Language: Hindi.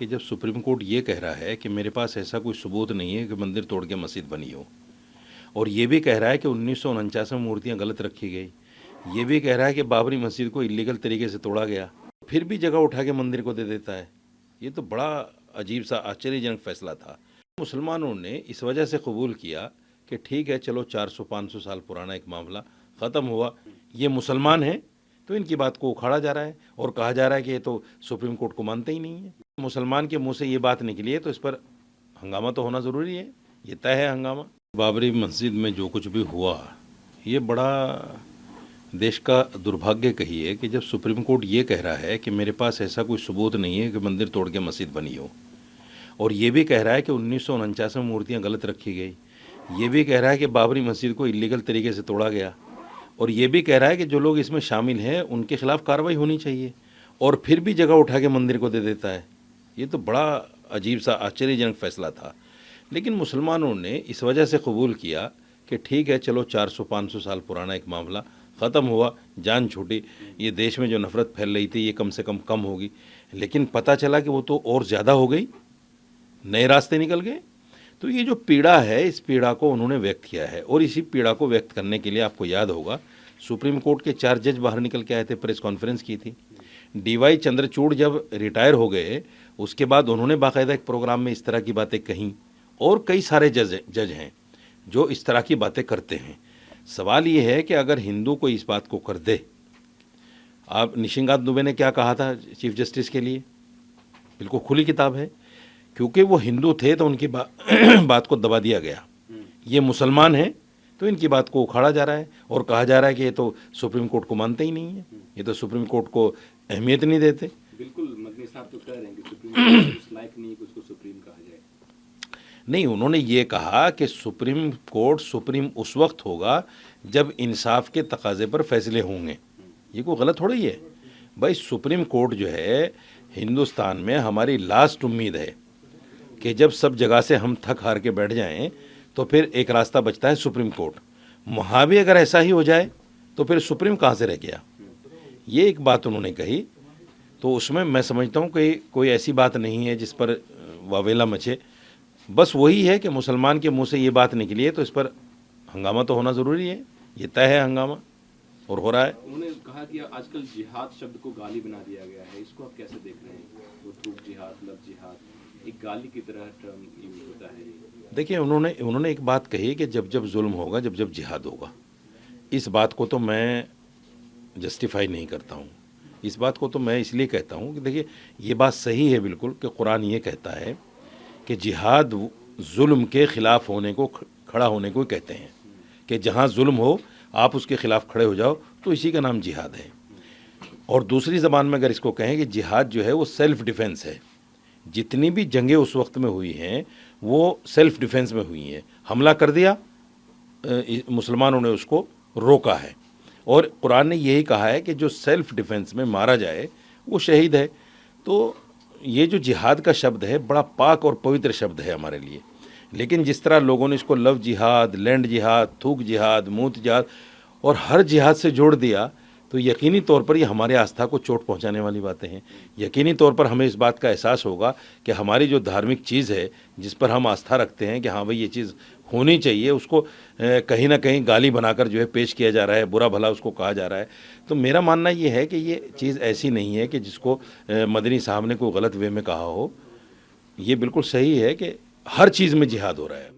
कि जब सुप्रीम कोर्ट ये कह रहा है कि मेरे पास ऐसा कोई सबूत नहीं है कि मंदिर तोड़ के मस्जिद बनी हो, और ये भी कह रहा है कि 1949 में मूर्तियाँ गलत रखी गई, ये भी कह रहा है कि बाबरी मस्जिद को इलीगल तरीके से तोड़ा गया, फिर भी जगह उठा के मंदिर को दे देता है, ये तो बड़ा अजीब सा आश्चर्यजनक फैसला था। मुसलमानों ने इस वजह से कबूल किया कि ठीक है, चलो 400-500 साल पुराना एक मामला ख़त्म हुआ, ये मुसलमान हैं तो इनकी बात को उखाड़ा जा रहा है और कहा जा रहा है कि ये तो सुप्रीम कोर्ट को मानते ही नहीं है। मुसलमान के मुंह से ये बात निकली है तो इस पर हंगामा तो होना ज़रूरी है, ये तय है हंगामा। बाबरी मस्जिद में जो कुछ भी हुआ, ये बड़ा देश का दुर्भाग्य कहिए कि जब सुप्रीम कोर्ट ये कह रहा है कि मेरे पास ऐसा कोई सबूत नहीं है कि मंदिर तोड़ के मस्जिद बनी हो, और ये भी कह रहा है कि 1949 में मूर्तियाँ गलत रखी गई, ये भी कह रहा है कि बाबरी मस्जिद को इलीगल तरीके से तोड़ा गया, और ये भी कह रहा है कि जो लोग इसमें शामिल हैं उनके खिलाफ कार्रवाई होनी चाहिए, और फिर भी जगह उठा के मंदिर को दे देता है, ये तो बड़ा अजीब सा आश्चर्यजनक फैसला था। लेकिन मुसलमानों ने इस वजह से कबूल किया कि ठीक है, चलो 400-500 साल पुराना एक मामला ख़त्म हुआ, जान छूटी, ये देश में जो नफ़रत फैल रही थी ये कम से कम होगी। लेकिन पता चला कि वो तो और ज़्यादा हो गई, नए रास्ते निकल गए। तो ये जो पीड़ा है, इस पीड़ा को उन्होंने व्यक्त किया है, और इसी पीड़ा को व्यक्त करने के लिए आपको याद होगा सुप्रीम कोर्ट के 4 जज बाहर निकल के आए थे, प्रेस कॉन्फ्रेंस की थी। DY चंद्रचूड़ जब रिटायर हो गए उसके बाद उन्होंने बाकायदा एक प्रोग्राम में इस तरह की बातें कहीं, और कई सारे जज हैं जो इस तरह की बातें करते हैं। सवाल ये है कि अगर हिंदू को इस बात को कर दे, आप निशिकांत दुबे ने क्या कहा था चीफ जस्टिस के लिए, बिल्कुल खुली किताब है, क्योंकि वो हिंदू थे तो उनकी बात को दबा दिया गया। ये मुसलमान हैं तो इनकी बात को उखाड़ा जा रहा है और कहा जा रहा है कि ये तो सुप्रीम कोर्ट को मानते ही नहीं है, ये तो सुप्रीम कोर्ट को अहमियत नहीं देते। बिल्कुल, मदनी साहब तो कह रहे हैं कि सुप्रीम कोर्ट उस लायक नहीं कि उसको सुप्रीम कहा जाए। नहीं, उन्होंने ये कहा कि सुप्रीम कोर्ट सुप्रीम उस वक्त होगा जब इंसाफ के तकाजे पर फैसले होंगे। ये कोई गलत थोड़ी है भाई, सुप्रीम कोर्ट जो है हिंदुस्तान में हमारी लास्ट उम्मीद है कि जब सब जगह से हम थक हार के बैठ जाएं तो फिर एक रास्ता बचता है सुप्रीम कोर्ट। वहाँ भी अगर ऐसा ही हो जाए तो फिर सुप्रीम कहाँ से रह गया, ये एक बात उन्होंने कही। तो उसमें मैं समझता हूँ कि कोई ऐसी बात नहीं है जिस पर वावेला मचे, बस वही है कि मुसलमान के मुंह से ये बात निकली है तो इस पर हंगामा तो होना ज़रूरी है, ये तय है हंगामा, और हो रहा है। उन्होंने कहा कि आजकल जिहाद शब्द को गाली बना दिया गया है, इसको आप कैसे देख रहे हैं? वो थूक जिहाद, लव जिहाद एक गाली की तरह टर्म यूज होता है। देखिए, उन्होंने एक बात कही कि जब जब जुल्म होगा, जब जब जिहाद होगा, इस बात को तो मैं जस्टिफाई नहीं करता हूँ। इस बात को तो मैं इसलिए कहता हूँ कि देखिए, ये बात सही है बिल्कुल कि कुरान ये कहता है कि जिहाद जुल्म के ख़िलाफ़ होने को, खड़ा होने को कहते हैं, कि जहाँ जुल्म हो आप उसके ख़िलाफ़ खड़े हो जाओ, तो इसी का नाम जिहाद है। और दूसरी ज़बान में अगर इसको कहें कि जिहाद जो है वो सेल्फ़ डिफेंस है, जितनी भी जंगें उस वक्त में हुई हैं वो सेल्फ़ डिफेंस में हुई हैं। हमला कर दिया, मुसलमानों ने उसको रोका है, और कुरान ने यही कहा है कि जो सेल्फ़ डिफेंस में मारा जाए वो शहीद है। तो ये जो जिहाद का शब्द है बड़ा पाक और पवित्र शब्द है हमारे लिए, लेकिन जिस तरह लोगों ने इसको लव जिहाद, लैंड जिहाद, थूक जिहाद, मूत जिहाद और हर जिहाद से जोड़ दिया, तो यकीनी तौर पर ये हमारे आस्था को चोट पहुंचाने वाली बातें हैं। यकीनी तौर पर हमें इस बात का एहसास होगा कि हमारी जो धार्मिक चीज़ है, जिस पर हम आस्था रखते हैं कि हाँ भाई ये चीज़ होनी चाहिए, उसको कहीं ना कहीं गाली बनाकर जो है पेश किया जा रहा है, बुरा भला उसको कहा जा रहा है। तो मेरा मानना ये है कि ये चीज़ ऐसी नहीं है कि जिसको मदनी साहब ने कोई गलत वे में कहा हो। ये बिल्कुल सही है कि हर चीज़ में जिहाद हो रहा है।